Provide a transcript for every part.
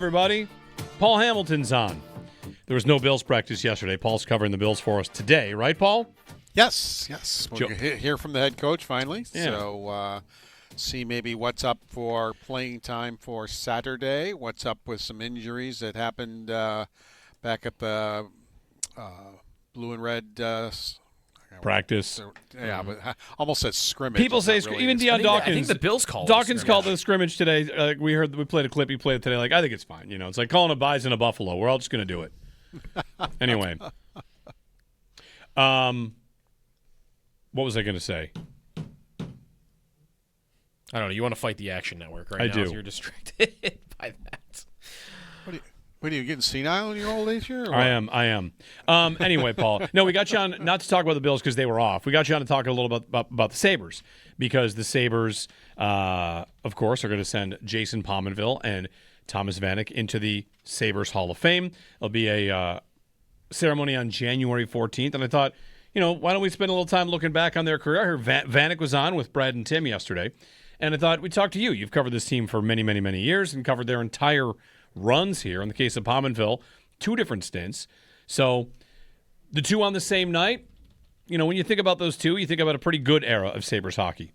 Everybody, Paul Hamilton's on. There was no Bills practice yesterday. Paul's covering the Bills for us today, right, Paul? Yes. We'll hear from the head coach finally. Yeah. So see maybe what's up for playing time for Saturday, what's up with some injuries that happened back at the blue and red practice. Yeah, but I almost said scrimmage. People say really even Deion Dawkins. I think the Bills called Dawkins called the scrimmage today. We played a clip. He played it today. I think it's fine. It's like calling a bison a buffalo. We're all just going to do it. Anyway, what was I going to say? I don't know. You want to fight the Action Network right I now? do. So you're distracted by that. What are you getting senile in your old age here? I am. Anyway, Paul. No, we got you on not to talk about the Bills because they were off. We got you on to talk a little bit about the Sabres because the Sabres, of course, are going to send Jason Pominville and Thomas Vanek into the Sabres Hall of Fame. There'll be a ceremony on January 14th, and I thought, why don't we spend a little time looking back on their career? I heard Vanek was on with Brad and Tim yesterday, and I thought we'd talk to you. You've covered this team for many, many, many years and covered their entire runs here. In the case of Pominville, 2 different stints. So the 2 on the same night, when you think about those 2, you think about a pretty good era of Sabres hockey.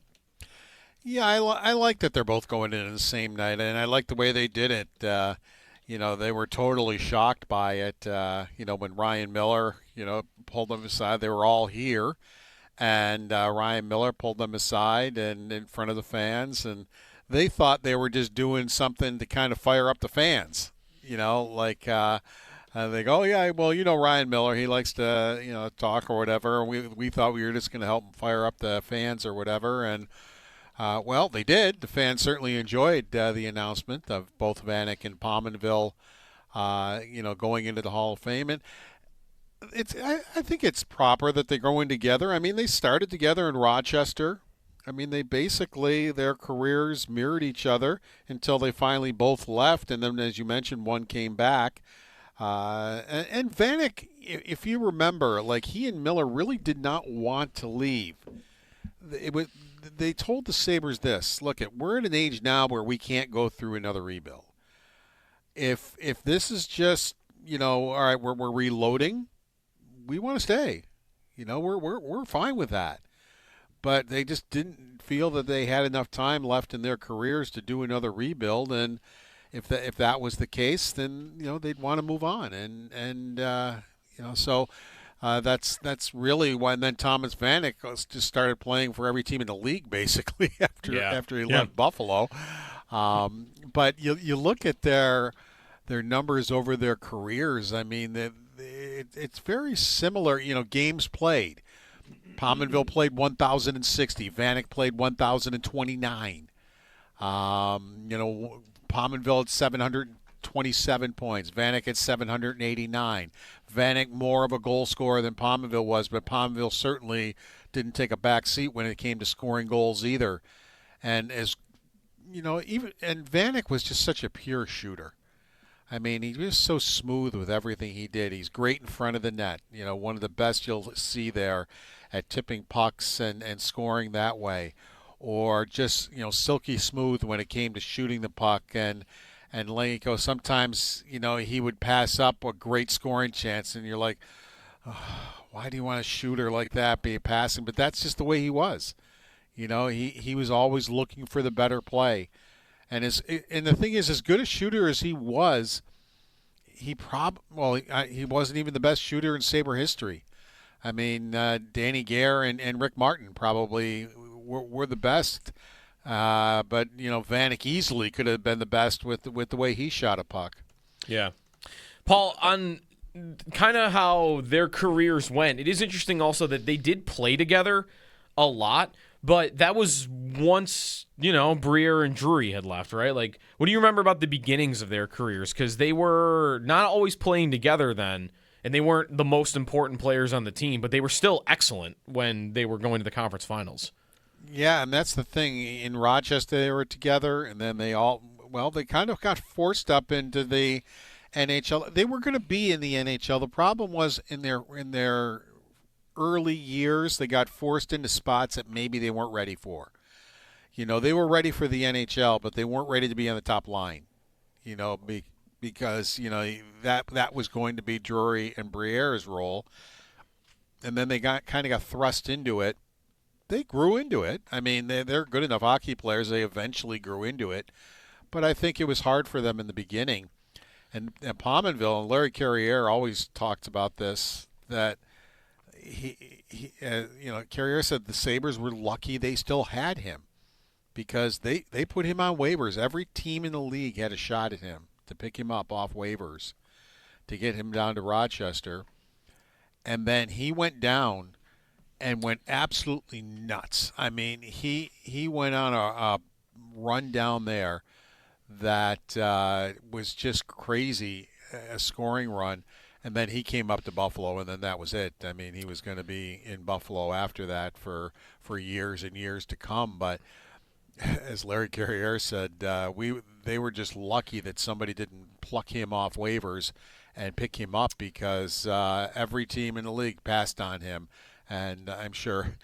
Yeah, I like that they're both going in the same night, and I like the way they did it. They were totally shocked by it. When Ryan Miller, pulled them aside, they were all here, and Ryan Miller pulled them aside and in front of the fans, and they thought they were just doing something to kind of fire up the fans. They go, oh, yeah, well, Ryan Miller, he likes to, talk or whatever. We thought we were just going to help him fire up the fans or whatever. And, well, they did. The fans certainly enjoyed the announcement of both Vanek and Pominville, going into the Hall of Fame. And I think it's proper that they're going together. I mean, they started together in Rochester. I mean, their careers mirrored each other until they finally both left. And then, as you mentioned, one came back. And Vanek, if you remember, he and Miller really did not want to leave. They told the Sabres this: look, we're at an age now where we can't go through another rebuild. If this is just, all right, we're reloading, we want to stay. We're fine with that. But they just didn't feel that they had enough time left in their careers to do another rebuild, and if that was the case, then they'd want to move on, so that's really why. And then Thomas Vanek just started playing for every team in the league basically after he left Buffalo. But you look at their numbers over their careers. I mean, it's very similar. Games played. Pominville played 1,060. Vanek played 1,029. Pominville at 727 points. Vanek at 789. Vanek more of a goal scorer than Pominville was, but Pominville certainly didn't take a back seat when it came to scoring goals either. And Vanek was just such a pure shooter. I mean, he was so smooth with everything he did. He's great in front of the net. One of the best you'll see there at tipping pucks and scoring that way. Or just, silky smooth when it came to shooting the puck and letting it go. Sometimes, he would pass up a great scoring chance, and you're like, oh, why do you want a shooter like that be passing? But that's just the way he was. He was always looking for the better play. And the thing is, as good a shooter as he was, he wasn't even the best shooter in Sabre history. I mean, Danny Gare and Rick Martin probably were the best, but Vanek easily could have been the best with the way he shot a puck. Yeah, Paul, on kind of how their careers went, it is interesting also that they did play together a lot. But that was once, Briere and Drury had left, right? What do you remember about the beginnings of their careers? Because they were not always playing together then, and they weren't the most important players on the team, but they were still excellent when they were going to the conference finals. Yeah, and that's the thing. In Rochester, they were together, and then they kind of got forced up into the NHL. They were going to be in the NHL. The problem was in their early years, they got forced into spots that maybe they weren't ready for. They were ready for the NHL, but they weren't ready to be on the top line. because that was going to be Drury and Briere's role, and then they got thrust into it. They grew into it. I mean, they're good enough hockey players. They eventually grew into it, but I think it was hard for them in the beginning. And Pominville and Larry Carriere always talked about this, that Carriere said the Sabres were lucky they still had him, because they put him on waivers. Every team in the league had a shot at him to pick him up off waivers to get him down to Rochester. And then he went down and went absolutely nuts. I mean, he went on a run down there that was just crazy, a scoring run. And then he came up to Buffalo, and then that was it. I mean, he was going to be in Buffalo after that for years and years to come. But as Larry Carriere said, they were just lucky that somebody didn't pluck him off waivers and pick him up, because every team in the league passed on him. And I'm sure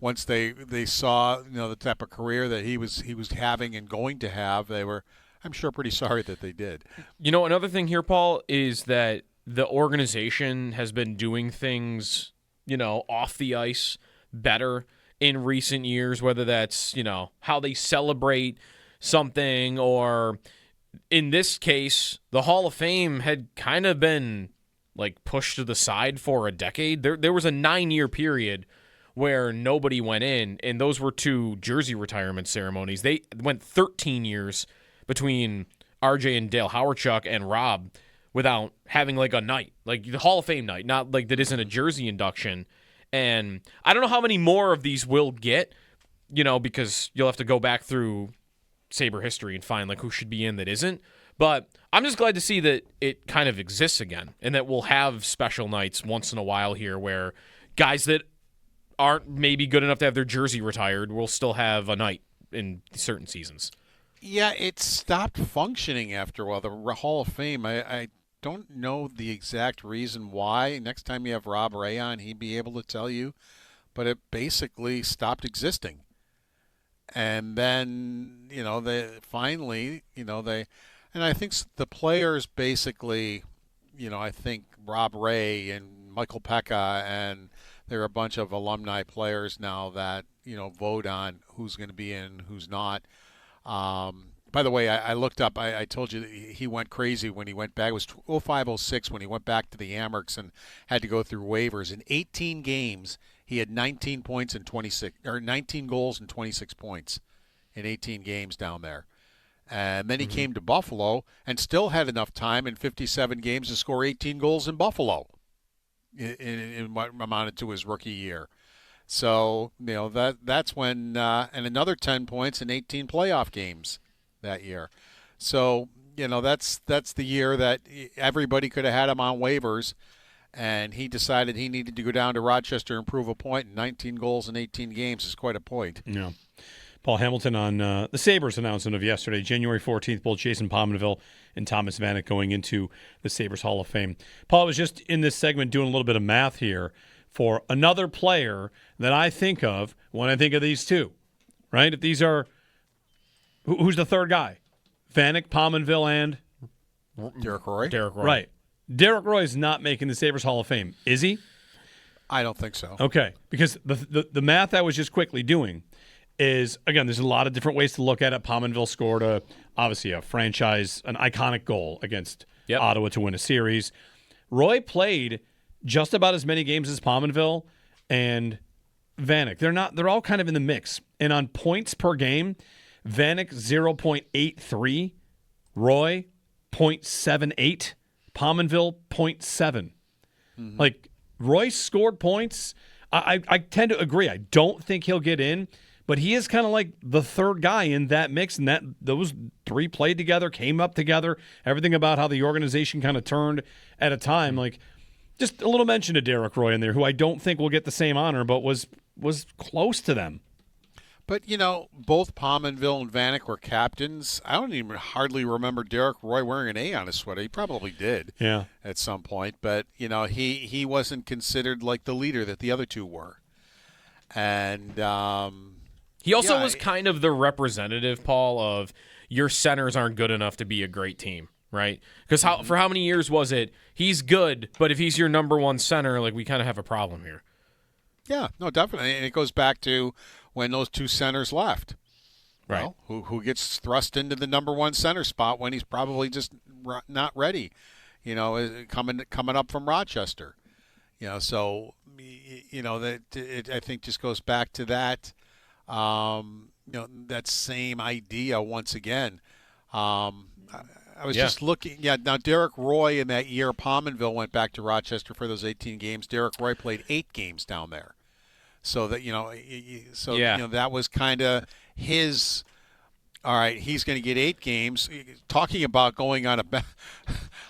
once they saw the type of career that he was having and going to have, they were, I'm sure, pretty sorry that they did. Another thing here, Paul, is that the organization has been doing things, off the ice better in recent years, whether that's, how they celebrate something, or in this case, the Hall of Fame had kind of been pushed to the side for a decade. There was a 9-year period where nobody went in, and those were 2 jersey retirement ceremonies. They went 13 years between RJ and Dale Howardchuk and Rob without having a night, the Hall of Fame night, not that isn't a jersey induction. And I don't know how many more of these we'll get, because you'll have to go back through Sabre history and find who should be in that isn't. But I'm just glad to see that it kind of exists again, and that we'll have special nights once in a while here where guys that aren't maybe good enough to have their jersey retired will still have a night in certain seasons. Yeah, it stopped functioning after a while. The Hall of Fame, I don't know the exact reason why. Next time you have Rob Ray on, he'd be able to tell you. But it basically stopped existing. And then, they finally, and I think the players basically, I think Rob Ray and Michael Pekka, and there are a bunch of alumni players now that, vote on who's going to be in, who's not. By the way, I looked up, I told you that he went crazy when he went back. It was 05-06 when he went back to the Amerks and had to go through waivers. In 18 games, he had 19 points and 19 goals and 26 points in 18 games down there. And then he came to Buffalo and still had enough time in 57 games to score 18 goals in Buffalo in what amounted to his rookie year. So, that's when, and another 10 points in 18 playoff games that year. So, that's the year that everybody could have had him on waivers, and he decided he needed to go down to Rochester and prove a point, and 19 goals in 18 games is quite a point. Yeah. Paul Hamilton on the Sabres announcement of yesterday, January 14th, both Jason Pominville and Thomas Vanek going into the Sabres Hall of Fame. Paul, I was just in this segment doing a little bit of math here for another player that I think of when I think of these two, right? If these are, who's the third guy? Vanek, Pominville, and? Derek Roy. Right. Derek Roy is not making the Sabres Hall of Fame, is he? I don't think so. Okay, because the math I was just quickly doing is, again, there's a lot of different ways to look at it. Pominville scored obviously an iconic goal against Ottawa to win a series. Roy played just about as many games as Pominville and Vanek. They're all kind of in the mix. And on points per game, Vanek 0.83, Roy 0.78, Pominville 0.7. Roy scored points. I tend to agree. I don't think he'll get in, but he is kind of like the third guy in that mix, and that those three played together, came up together, everything about how the organization kind of turned at a time. Just a little mention of Derek Roy in there, who I don't think will get the same honor, but was close to them. But, both Pominville and Vanek were captains. I don't even hardly remember Derek Roy wearing an A on his sweater. He probably did at some point. But, he wasn't considered like the leader that the other two were. And he also was kind of the representative, Paul, of your centers aren't good enough to be a great team, right? Because for how many years was it? He's good, but if he's your number one center, like we kind of have a problem here. Yeah, no, definitely. And it goes back to when those two centers left. Right. Well, who gets thrust into the number one center spot when he's probably just not ready, coming up from Rochester. So, that I think just goes back to that, that same idea once again. I was just looking. Yeah, now Derek Roy in that year, Pominville went back to Rochester for those 18 games. Derek Roy played 8 games down there. So that, that was kind of his, all right, he's going to get 8 games. Talking about going on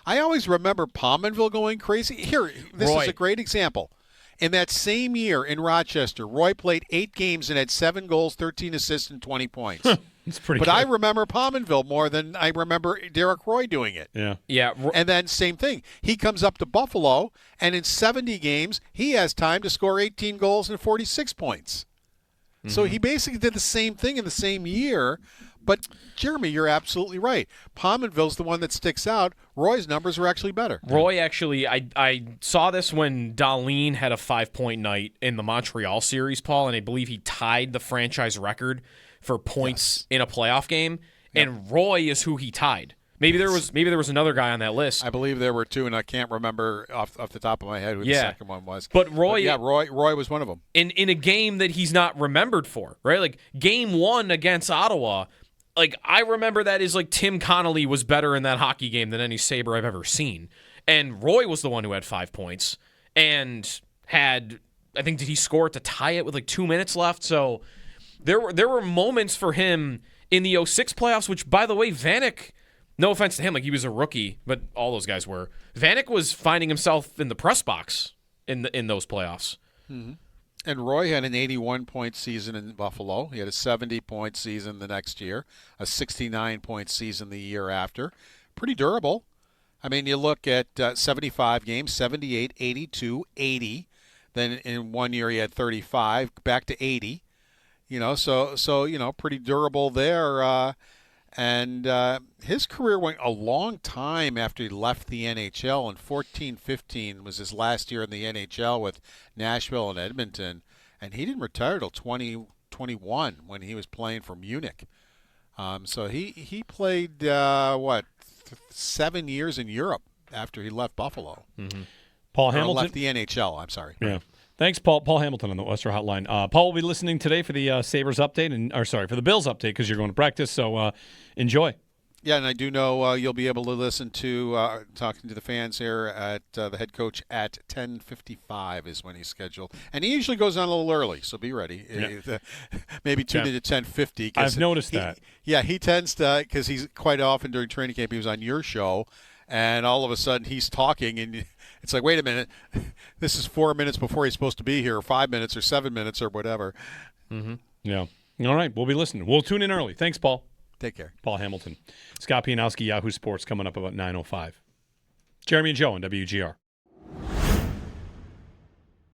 I always remember Pominville going crazy. Here, this Roy. is a great example. In that same year in Rochester, Roy played 8 games and had 7 goals, 13 assists, and 20 points. It's pretty But good. I remember Pominville more than I remember Derek Roy doing it. Yeah. Yeah. And then same thing. He comes up to Buffalo, and in 70 games, he has time to score 18 goals and 46 points. So he basically did the same thing in the same year. But, Jeremy, you're absolutely right. Pominville's the one that sticks out. Roy's numbers are actually better. Roy actually, I saw this when Dahlin had a 5-point night in the Montreal series, Paul, and I believe he tied the franchise record for points in a playoff game. Yep. And Roy is who he tied. Maybe there was another guy on that list. I believe there were 2, and I can't remember off the top of my head who the second one was. But Roy, Roy was one of them. In a game that he's not remembered for, right? Like game 1 against Ottawa. Like, I remember that as, like, Tim Connolly was better in that hockey game than any Sabre I've ever seen. And Roy was the one who had 5 points and had, I think, did he score it to tie it with, like, 2 minutes left? So there were moments for him in the 06 playoffs, which, by the way, Vanek, no offense to him, like, he was a rookie, but all those guys were. Vanek was finding himself in the press box in those playoffs. Mm-hmm. And Roy had an 81-point season in Buffalo. He had a 70-point season the next year, a 69-point season the year after. Pretty durable. I mean, you look at 75 games, 78, 82, 80. Then in one year he had 35, back to 80. So pretty durable there. And his career went a long time after he left the NHL. And 14-15 was his last year in the NHL with Nashville and Edmonton. And he didn't retire till 2021 when he was playing for Munich. So he played, 7 years in Europe after he left Buffalo. Mm-hmm. Paul Hamilton left the NHL, I'm sorry. Yeah. Thanks, Paul. Paul Hamilton on the Western Hotline. Paul will be listening today for the Sabres update, for the Bills update because you're going to practice. So enjoy. Yeah, and I do know you'll be able to listen to talking to the fans here at the head coach at 10:55 is when he's scheduled, and he usually goes on a little early, so be ready. Yeah. Maybe tune in to 10:50. I've noticed that. Yeah, he tends to because he's quite often during training camp he was on your show. And all of a sudden he's talking, and it's like, wait a minute, this is 4 minutes before he's supposed to be here, or 5 minutes, or 7 minutes, or whatever. Mm-hmm. Yeah. All right, we'll be listening. We'll tune in early. Thanks, Paul. Take care. Paul Hamilton. Scott Pianowski, Yahoo Sports, coming up about 9:05. Jeremy and Joe on WGR.